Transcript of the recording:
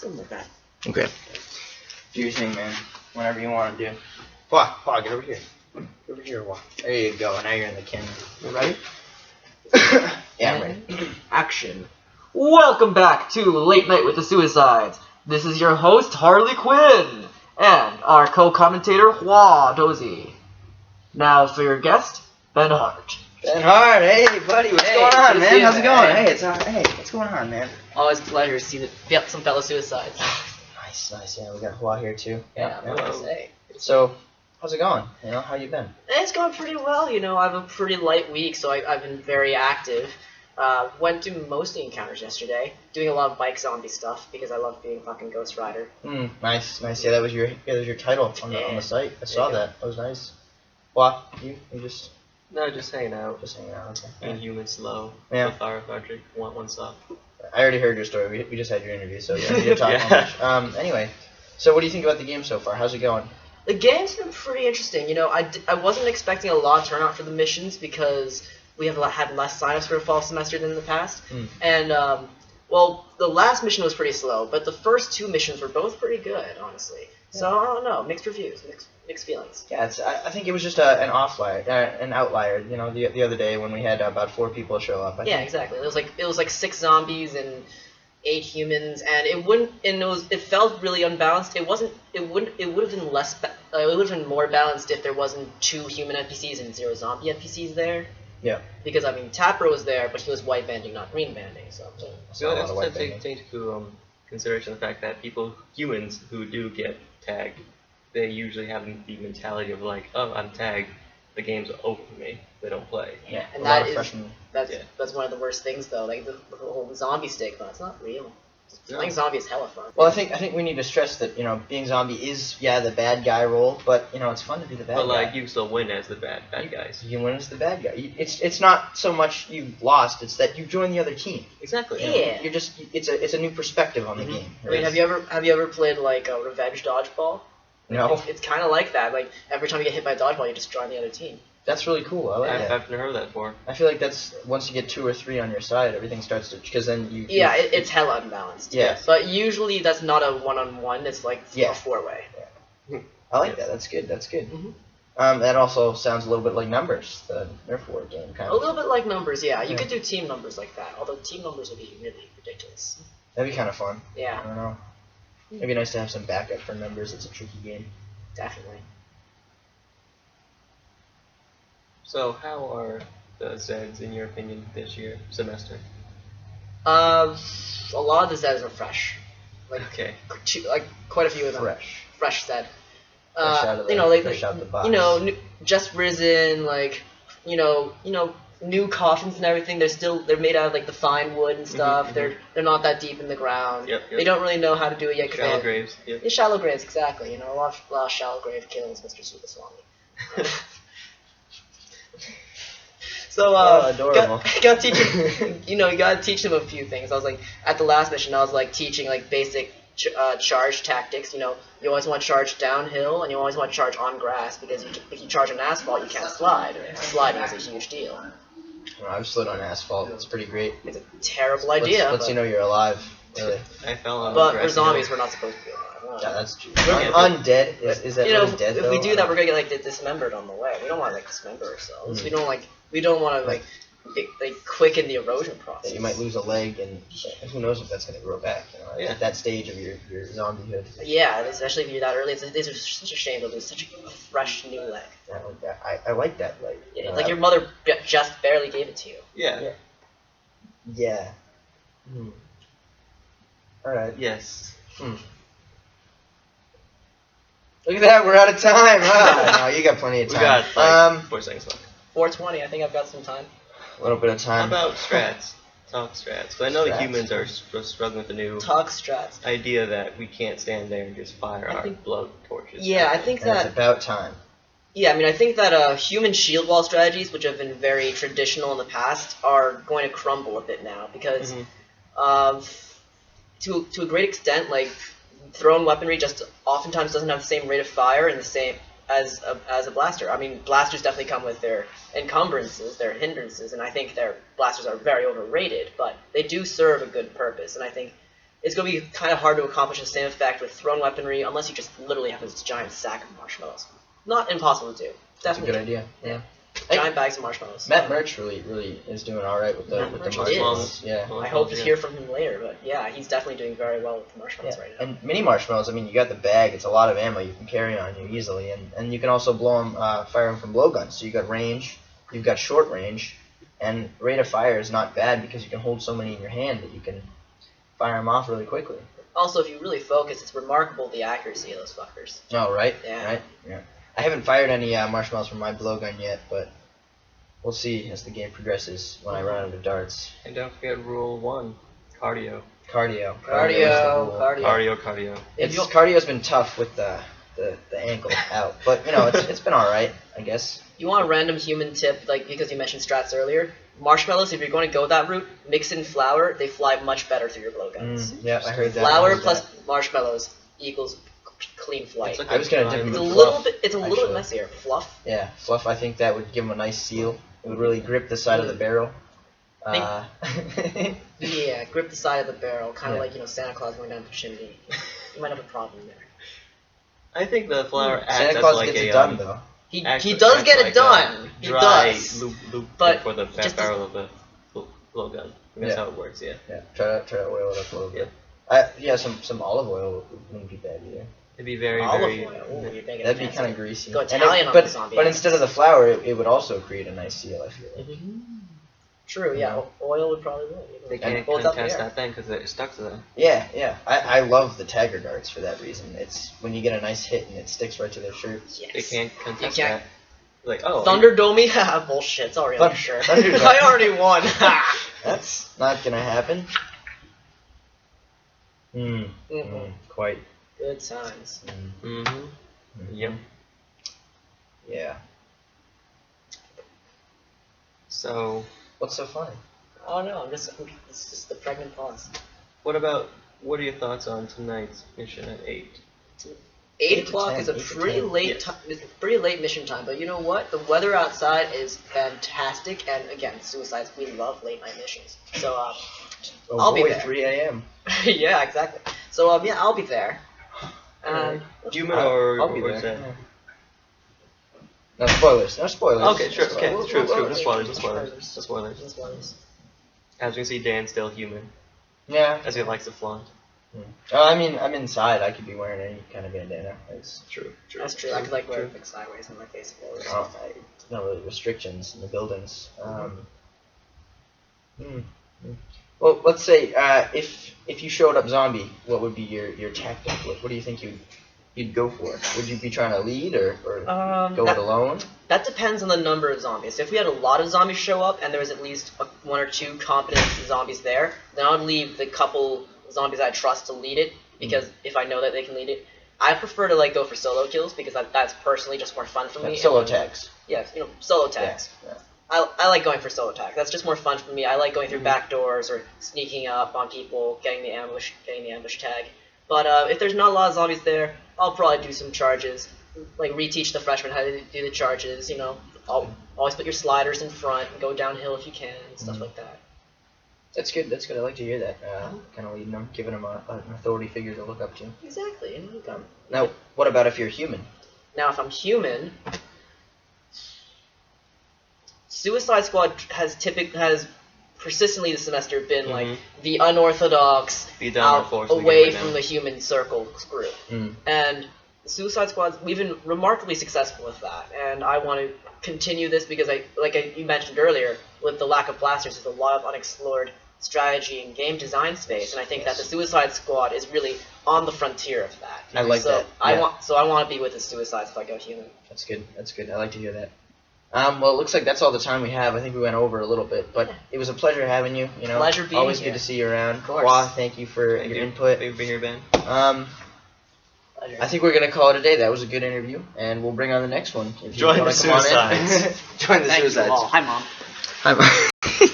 Something like that. Okay. Do your thing, man. Whatever you want to do. Paw, get over here. Get over here, Wah. There you go. Now you're in the camera. You ready? Yeah, I'm ready. Action. Welcome back to Late Night with the Suicides. This is your host, Harley Quinn, and our co-commentator, Hua Dozy. Now for your guest, Ben Hart. Ben Hart, hey buddy, what's going on, good to man? see you, How's it man. going? Hey, what's going on, man? Always a pleasure to see some fellow suicides. Nice. Yeah, we got Hua here too. Yeah, I'm gonna say. So, how's it going? You know, how you been? It's going pretty well. You know, I have a pretty light week, so I've been very active. Went to mostly encounters yesterday, doing a lot of bike zombie stuff because I love being fucking Ghost Rider. Nice. Yeah, that was your title on the site. I saw that. That was nice. Hua, you just No, just hanging out. Okay. Being human slow. Yeah. With our project. Want one stop. I already heard your story. We just had your interview, so yeah, we didn't talk much. Anyway, so what do you think about the game so far? How's it going? The game's been pretty interesting. You know, I wasn't expecting a lot of turnout for the missions because we have had less signups for a fall semester than in the past. And, well, the last mission was pretty slow, but the first two missions were both pretty good, honestly. So, I don't know. Mixed reviews, mixed feelings. Yeah, I think it was just an outlier. You know, the other day when we had about 4 people show up. I Yeah, think. exactly. It was like 6 zombies and 8 humans, and it felt really unbalanced. It would have been it would have been more balanced if there wasn't 2 human NPCs and 0 zombie NPCs there. Yeah. Because I mean, Tapper was there, but he was white banding, not green banding. So. So that's to take into consideration the fact that humans who do get tagged, they usually have the mentality of like, oh, I'm tagged, the game's over for me. They don't play. Yeah, and that's that's one of the worst things though. Like the whole zombie stick, but it's not real. Playing zombie is hella fun. Well, I think we need to stress that, you know, being zombie is the bad guy role, but you know it's fun to be the bad guy. But like you still win as the bad guys. You win as the bad guy. It's not so much you lost; it's that you joined the other team. Exactly. Yeah. You're just it's a new perspective on the game. I mean, have you ever played like a Revenge Dodgeball? No. It's kind of like that. Like every time you get hit by a dodgeball, you just join the other team. That's really cool. I like that. I've never heard that before. I feel like that's once you get 2 or 3 on your side, everything starts to because then you. Yeah, it's hella unbalanced. Yeah. But usually that's not a 1-on-1. It's like a 4-way. I like that. That's good. That also sounds a little bit like Numbers, the Nerf War game, kind of. A little bit like Numbers, yeah. You could do team numbers like that. Although team numbers would be really ridiculous. That'd be kind of fun. Yeah. I don't know. It'd be nice to have some backup for Numbers. It's a tricky game. Definitely. So how are the Zeds in your opinion this semester? A lot of the Zeds are fresh. Like Okay. Like quite a few of them. Fresh Zed. Fresh out of the, you know, like fresh out the box. you know, just risen, like you know, new coffins and everything. They're made out of like the fine wood and stuff. They're not that deep in the ground. Yep. They don't really know how to do it yet. Shallow graves. Yep. Yeah, shallow graves, exactly. You know, a lot of shallow grave kills, Mr. Subaswami. So adorable. Got teach him, you gotta teach him a few things. I was like, at the last mission, I was like teaching like basic charge tactics. You know, you always want to charge downhill, and you always want to charge on grass because if you charge on asphalt, you can't slide. Sliding is a huge deal. Well, I've slid on asphalt. It's pretty great. It's a terrible idea. Lets you know you're alive. Really. I fell on But grass. for zombies, we're not supposed to be alive. Yeah, that's true. Yeah. Undead is that really dead if though? we do that, we're gonna get like dismembered on the way. We don't want to like dismember ourselves. We don't want to like quicken the erosion process. You might lose a leg, and who knows if that's going to grow back. You know, at that stage of your zombiehood. Yeah, especially if you're that early. It's such a shame to lose such a fresh new leg. I like that leg. Yeah, it's like your mother just barely gave it to you. Yeah. Yeah. All right. Yes. Look at that, we're out of time. No, you got plenty of We time. got like 4 seconds left. 4:20. I think I've got some time. A little bit of How time. about strats? Talk strats. But I know the Strats. humans are struggling with the new Talk strats. idea that we can't stand there and just fire our blood torches. Yeah, I think And it's that. about time. Yeah, I mean, I think that human shield wall strategies, which have been very traditional in the past, are going to crumble a bit now because, to a great extent, like thrown weaponry just oftentimes doesn't have the same rate of fire and the same as a blaster. I mean, blasters definitely come with their encumbrances, their hindrances, and I think their blasters are very overrated, but they do serve a good purpose. And I think it's going to be kind of hard to accomplish the same effect with thrown weaponry unless you just literally have this giant sack of marshmallows. Not impossible to do. That's a Definitely. good idea. Yeah. Giant bags of marshmallows. Matt Murch really is doing all right with the Matt with Murch the is. marshmallows. Yeah. I hope to hear from him later, but yeah, he's definitely doing very well with the marshmallows right now. And mini marshmallows, I mean, you got the bag. It's a lot of ammo you can carry on you easily, and you can also blow them, fire them from blowguns. So you got range, you've got short range, and rate of fire is not bad because you can hold so many in your hand that you can fire them off really quickly. Also, if you really focus, it's remarkable the accuracy of those fuckers. Oh, right. Yeah. Right. Yeah. I haven't fired any marshmallows from my blowgun yet, but we'll see as the game progresses when I run out of darts. And don't forget rule 1, cardio. Cardio. Cardio. Cardio's been tough with the ankle out, but you know it's been all right, I guess. You want a random human tip, like because you mentioned strats earlier? Marshmallows, if you're going to go that route, mix in flour. They fly much better through your blowguns. Yeah, I heard that. Flour plus marshmallows equals clean flight. Like I was gonna dip a them It's a in little fluff, bit. It's a little bit actually. messier. Fluff. Yeah, fluff. I think that would give them a nice seal. It would really grip the side of the barrel. Yeah, grip the side of the barrel, kind of Yeah. like Santa Claus going down the chimney. You might have a problem there. I think the flour acts Santa as Claus like gets a it done though. He actually does acts get like it done. a He dry does. loop But for the just barrel of the blowgun. That's Yeah. how it works. Yeah. Yeah, try to oil it up a little bit. Yeah, some olive oil wouldn't be bad either. It'd be very Olive very. oil. Ooh, you're making That'd be fancy. kind of greasy. Go And Italian on but the zombie but ass. instead of the flour, it would also create a nice seal. I feel like. True. Yeah, oil would probably work. They can't Hold up the contest air. that thing because they're stuck to them. Yeah. I love the tagger darts for that reason. It's when you get a nice hit and it sticks right to their shirts. Yes. They can't contest You can't- that. Like Thunderdome? Haha, bullshit. It's already on your shirt. Thunderdome. I already won. That's not gonna happen. Quite. Good times. Mm-hmm. Yep. Yeah. So What's so funny? Oh no, it's just the pregnant pause. what are your thoughts on tonight's mission at 8? 8 8 to o'clock 10, is a 8 to pretty 10. late Yes. time. It's a pretty late mission time, but you know what? The weather outside is fantastic, and again, suicides. We love late night missions. So Oh I'll be boy, there. 3 a.m. yeah, exactly. So yeah, I'll be there. Human or I'll be or is there. that- Yeah. No spoilers. No spoilers. Okay, sure. Okay, Well, true. well, No spoilers. No well, spoilers. No spoilers. This was- As we can see, Dan's still human, Yeah. as he likes to flaunt. Oh, I mean, I'm inside. I could be wearing any kind of bandana. It's True. That's true. I could like wear it like sideways on my face. not really restrictions in the buildings. Well, let's say if you showed up zombie, what would be your tactic? What do you think you'd go for? Would you be trying to lead or go it alone? That depends on the number of zombies. If we had a lot of zombies show up and there was at least 1 or 2 competent zombies there, then I would leave the couple zombies I trust to lead it, because if I know that they can lead it. I prefer to go for solo kills because that's personally just more fun for me. Solo tags. Yeah, solo tags. Yeah. I like going for solo tags. That's just more fun for me. I like going through back doors or sneaking up on people, getting the ambush tag. But if there's not a lot of zombies there, I'll probably do some charges, like reteach the freshmen how to do the charges. Always put your sliders in front and go downhill if you can, and stuff like that. That's good. That's good. I like to hear that. Kind of leading them, giving them an authority figure to look up to. Exactly. Now, what about if you're human? Now, if I'm human, Suicide Squad has persistently this semester been like the unorthodox, Be down force away right from now. the human circle group. And Suicide Squad, we've been remarkably successful with that, and I want to continue this because you mentioned earlier, with the lack of blasters, there's a lot of unexplored strategy and game design space, and I think that the Suicide Squad is really on the frontier of that. I like that. I Yeah. want to be with the Suicides if I go human. That's good. That's good. I like to hear that. Well, it looks like that's all the time we have. I think we went over a little bit, but it was a pleasure having you. Pleasure being always here. good to see you around. Of course. Wah, thank you for Thank your you. input. Thank you for being here, Ben. Pleasure. I think we're gonna call it a day. That was a good interview, and we'll bring on the next one. If you Join wanna the come on in. Suicides. Join the Thank you Suicides. all. Hi, Mom. Hi, Mom.